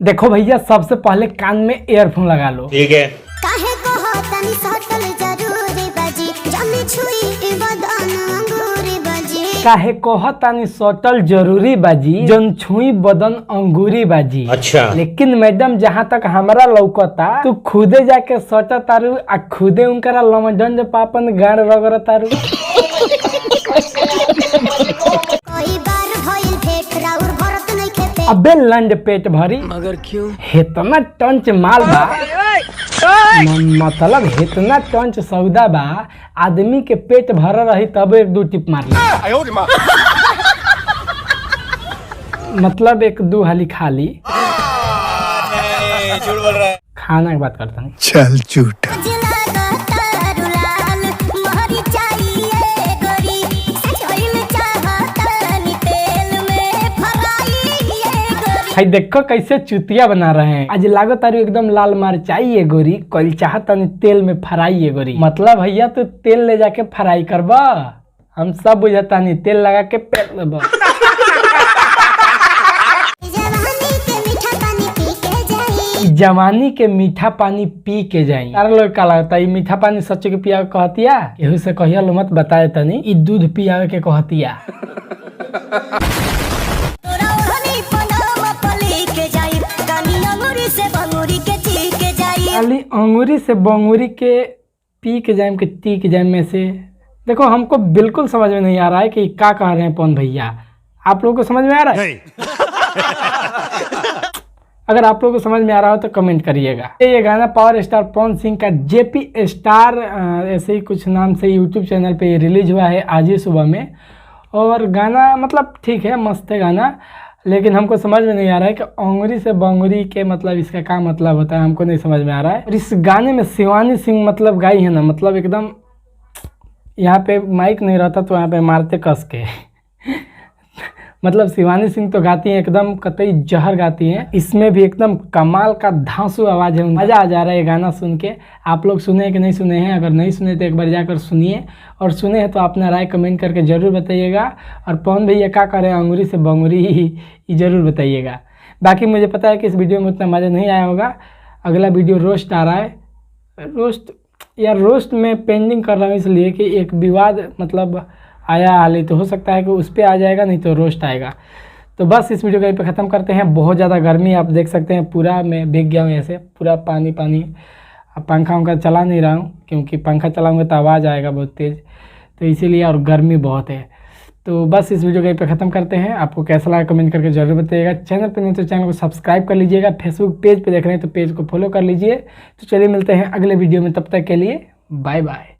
देखो भैया, सबसे पहले कान में ईयरफोन लगा लो। ठीक है। काहे कहो तनी सटल जरूरी बाजी, जमी छुई बदन अंगूरी बाजी। काहे कह तानी सटल जरूरी बाजी, जन छुई बदन अंगूरी बाजी। अच्छा। लेकिन मैडम, जहाँ तक हमारा लौकता, तू खुदे जाके सट तारू आ खुदे उनकरा लमजन पापन गाड़ रगड़ तारू। कोई बार भइल भेट राउर भरत नहीं खेते। अबे लंड पेट भरी, मगर क्यों? हेतना टंच माल बा, मतलब हेतना टंच सौदा बा, आदमी के पेट भर रही तब एक दो टिप मार ली। मतलब एक दो हाली खा ली। झूठ बोल रहा है। खाना की बात करता नहीं। चल झूठ। जिला तारू लाल मोहरी चाहिए गोरी, सचोई में चाहतनी तेल में फराई ये गोरी। भाई देखो कैसे चुतिया बना रहे हैं। आज लागो तारू एकदम लाल मरचाई ये गोरी, कल चाहतनी तेल में फ्राई ये गोरी। मतलब भैया तू तेल ले जाके फ्राई करबा, हम सब बुझता नहीं, तेल लगा के पेल लेबा। जवानी के मीठा पानी पी के जाई। जवानी के मीठा पानी पी के जाई। सारा लोग का लगता है मीठा पानी सच्चे के पिया कहतिया, केहू से कहिया लो मत बताए तनी, ई दूध पिया के कहतिया। तोरा ओढ़नी पनामा पली के जाई, कानी अंगूरी से बंगूरी के ची के जाई। खाली अंगूरी से बंगूरी के पी के जाए के टी के जाए में से, देखो हमको बिल्कुल समझ में नहीं आ रहा है कि क्या कह रहे हैं पवन भैया। आप लोगों को समझ में आ रहा है? अगर आप लोगों को समझ में आ रहा हो तो कमेंट करिएगा। ये गाना पावर स्टार पवन सिंह का जेपी स्टार ऐसे ही कुछ नाम से यूट्यूब चैनल पे रिलीज हुआ है आज ही सुबह में। और गाना मतलब ठीक है, मस्त है गाना, लेकिन हमको समझ में नहीं आ रहा है कि अंगूरी से बंगूरी के मतलब इसका क्या मतलब होता है, हमको नहीं समझ में आ रहा है। और इस गाने में शिवानी सिंह मतलब गाई है ना, मतलब एकदम यहाँ पे माइक नहीं रहता तो यहाँ पे मारते कस के। मतलब शिवानी सिंह तो गाती हैं एकदम कतई जहर गाती हैं, इसमें भी एकदम कमाल का धांसू आवाज़ है। मज़ा आ जा रहा है ये गाना सुन के। आप लोग सुने कि नहीं सुने हैं? अगर नहीं सुने तो एक बार जाकर सुनिए, और सुने हैं तो अपना राय कमेंट करके ज़रूर बताइएगा। और पवन भैया क्या कर रहे हैं अंगूरी से बंगूरी ही ज़रूर बताइएगा। बाकी मुझे पता है कि इस वीडियो में उतना मज़ा नहीं आया होगा। अगला वीडियो रोस्ट आ रहा है। रोस्ट में पेंडिंग कर रहा हूँ इसलिए कि एक विवाद मतलब आया हाल ही, तो हो सकता है कि उस पर आ जाएगा, नहीं तो रोस्ट आएगा। तो बस इस वीडियो को यहीं पे ख़त्म करते हैं। बहुत ज़्यादा गर्मी आप देख सकते हैं, पूरा मैं भीग गया हूँ ऐसे, पूरा पानी पानी। अब पंखा उनका चला नहीं रहा हूँ क्योंकि पंखा चलाऊँगा तो आवाज़ आएगा बहुत तेज़, तो इसीलिए, और गर्मी बहुत है। तो बस इस वीडियो को यहीं पे ख़त्म करते हैं। आपको कैसा लगा कमेंट करके जरूर बताइएगा। चैनल पर नहीं तो चैनल को सब्सक्राइब कर लीजिएगा। फेसबुक पेज पे देख रहे हैं तो पेज को फॉलो कर लीजिए। तो चलिए मिलते हैं अगले वीडियो में, तब तक के लिए बाय बाय।